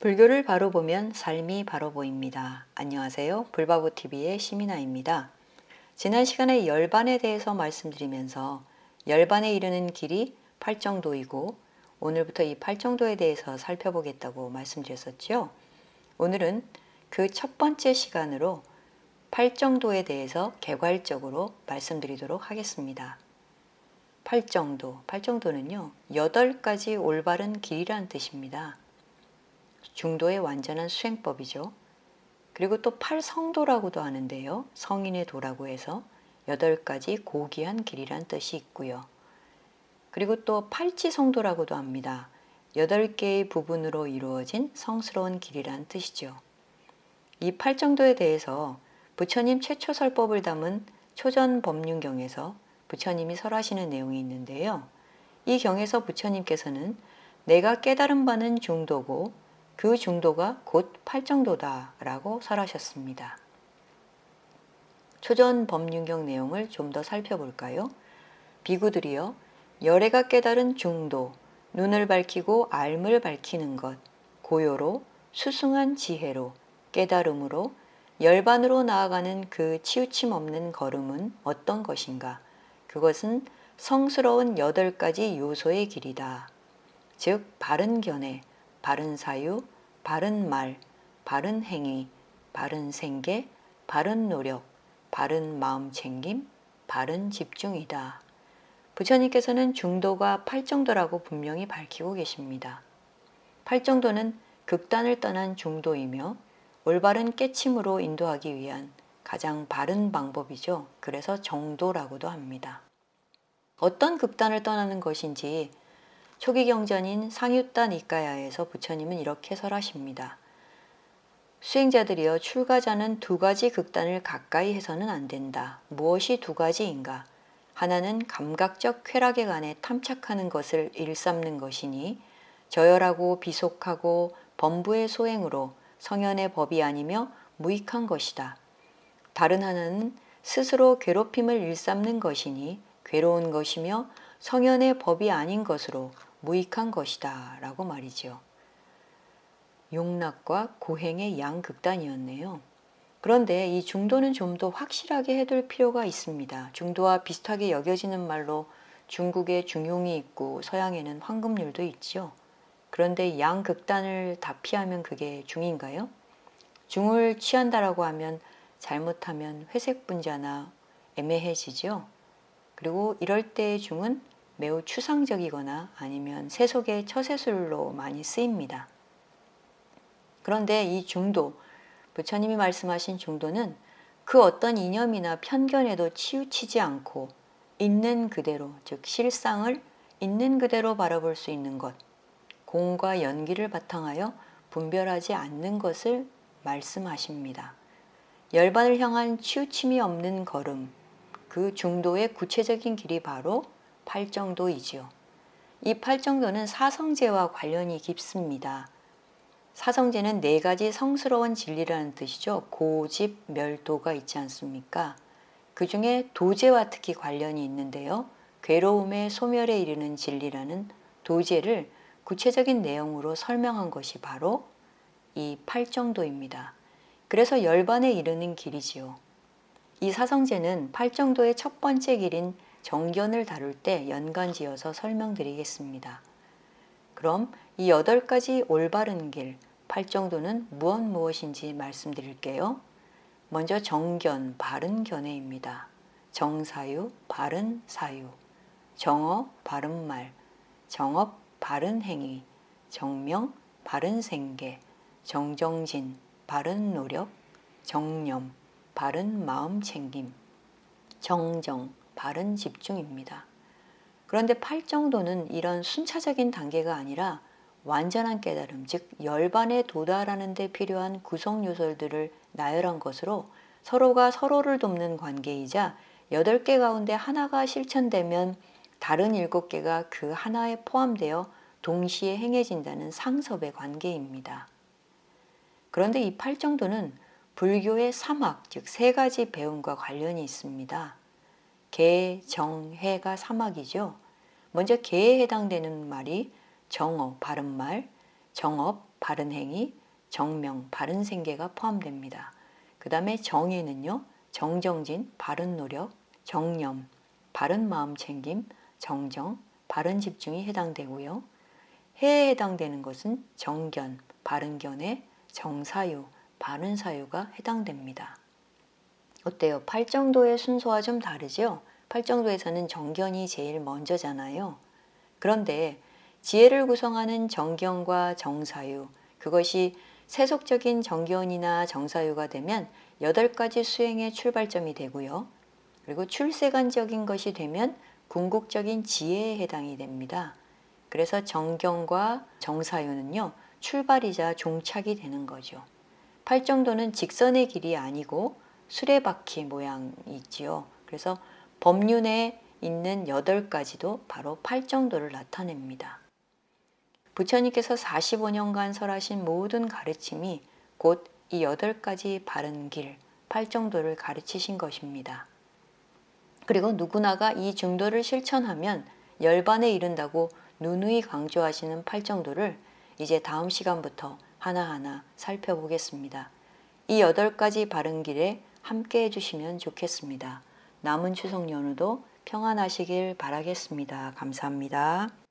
불교를 바로 보면 삶이 바로 보입니다. 안녕하세요. 불바보TV의 시민아입니다. 지난 시간에 열반에 대해서 말씀드리면서 열반에 이르는 길이 팔정도이고 오늘부터 이 팔정도에 대해서 살펴보겠다고 말씀드렸었죠. 오늘은 그 첫 번째 시간으로 팔정도에 대해서 개괄적으로 말씀드리도록 하겠습니다. 팔정도는요, 8가지 올바른 길이라는 뜻입니다. 중도의 완전한 수행법이죠. 그리고 또 팔성도라고도 하는데요. 성인의 도라고 해서 8가지 고귀한 길이란 뜻이 있고요. 그리고 또 팔지성도라고도 합니다. 8개의 부분으로 이루어진 성스러운 길이란 뜻이죠. 이 팔정도에 대해서 부처님 최초 설법을 담은 초전법륜경에서 부처님이 설하시는 내용이 있는데요. 이 경에서 부처님께서는 내가 깨달은 바는 중도고 그 중도가 곧 팔정도다 라고 설하셨습니다. 초전법륜경 내용을 좀 더 살펴볼까요? 비구들이여, 열애가 깨달은 중도, 눈을 밝히고 알을 밝히는 것, 고요로 수승한 지혜로 깨달음으로 열반으로 나아가는 그 치우침 없는 걸음은 어떤 것인가? 그것은 성스러운 8가지 요소의 길이다. 즉 바른 견해, 바른 사유, 바른 말, 바른 행위, 바른 생계, 바른 노력, 바른 마음 챙김, 바른 집중이다. 부처님께서는 중도가 팔정도라고 분명히 밝히고 계십니다. 팔정도는 극단을 떠난 중도이며 올바른 깨침으로 인도하기 위한 가장 바른 방법이죠. 그래서 정도라고도 합니다. 어떤 극단을 떠나는 것인지 초기 경전인 상유따 니까야에서 부처님은 이렇게 설하십니다. 수행자들이여, 출가자는 2가지 극단을 가까이 해서는 안 된다. 무엇이 2가지인가? 하나는 감각적 쾌락에 관해 탐착하는 것을 일삼는 것이니 저열하고 비속하고 범부의 소행으로 성현의 법이 아니며 무익한 것이다. 다른 하나는 스스로 괴롭힘을 일삼는 것이니 괴로운 것이며 성현의 법이 아닌 것으로 무익한 것이다 라고 말이죠. 용락과 고행의 양극단이었네요. 그런데 이 중도는 좀 더 확실하게 해둘 필요가 있습니다. 중도와 비슷하게 여겨지는 말로 중국에 중용이 있고 서양에는 황금률도 있죠. 그런데 양극단을 다 피하면 그게 중인가요? 중을 취한다라고 하면 잘못하면 회색 분자나 애매해지죠. 그리고 이럴 때의 중은 매우 추상적이거나 아니면 세속의 처세술로 많이 쓰입니다. 그런데 이 중도, 부처님이 말씀하신 중도는 그 어떤 이념이나 편견에도 치우치지 않고 있는 그대로, 즉 실상을 있는 그대로 바라볼 수 있는 것, 공과 연기를 바탕하여 분별하지 않는 것을 말씀하십니다. 열반을 향한 치우침이 없는 걸음, 그 중도의 구체적인 길이 바로 팔정도이지요. 이 팔정도는 사성제와 관련이 깊습니다. 사성제는 4가지 성스러운 진리라는 뜻이죠. 고집, 멸도가 있지 않습니까? 그 중에 도제와 특히 관련이 있는데요. 괴로움의 소멸에 이르는 진리라는 도제를 구체적인 내용으로 설명한 것이 바로 이 팔정도입니다. 그래서 열반에 이르는 길이지요. 이 사성제는 팔정도의 첫 번째 길인 정견을 다룰 때 연관지어서 설명드리겠습니다. 그럼 이 8가지 올바른 길, 팔정도는 무엇인지 말씀드릴게요. 먼저 정견, 바른 견해입니다. 정사유, 바른 사유, 정어, 바른 말, 정업, 바른 행위, 정명, 바른 생계, 정정진, 바른 노력, 정념, 바른 마음 챙김, 정정, 바른 집중입니다. 그런데 팔정도는 이런 순차적인 단계가 아니라 완전한 깨달음, 즉 열반에 도달하는 데 필요한 구성 요소들을 나열한 것으로 서로가 서로를 돕는 관계이자 8개 가운데 하나가 실천되면 다른 7개가 그 하나에 포함되어 동시에 행해진다는 상섭의 관계입니다. 그런데 이 팔정도는 불교의 사막, 즉 3가지 배움과 관련이 있습니다. 계, 정, 해가 사막이죠. 먼저 계에 해당되는 말이 정어, 바른말, 정업, 바른 행위, 정명, 바른 생계가 포함됩니다. 그 다음에 정에는요, 정정진, 바른 노력, 정념, 바른 마음 챙김, 정정, 바른 집중이 해당되고요. 해에 해당되는 것은 정견, 바른 견해, 정사유, 바른 사유가 해당됩니다. 어때요? 팔정도의 순서와 좀 다르죠? 팔정도에서는 정견이 제일 먼저잖아요. 그런데 지혜를 구성하는 정견과 정사유, 그것이 세속적인 정견이나 정사유가 되면 8가지 수행의 출발점이 되고요. 그리고 출세관적인 것이 되면 궁극적인 지혜에 해당이 됩니다. 그래서 정견과 정사유는요, 출발이자 종착이 되는 거죠. 팔정도는 직선의 길이 아니고 수레바퀴 모양이 있지요. 그래서 법륜에 있는 8가지도 바로 팔정도를 나타냅니다. 부처님께서 45년간 설하신 모든 가르침이 곧 이 8가지 바른 길, 팔정도를 가르치신 것입니다. 그리고 누구나가 이 중도를 실천하면 열반에 이른다고 누누이 강조하시는 팔정도를 이제 다음 시간부터 하나하나 살펴보겠습니다. 이 8가지 바른 길에 함께 해주시면 좋겠습니다. 남은 추석 연휴도 평안하시길 바라겠습니다. 감사합니다.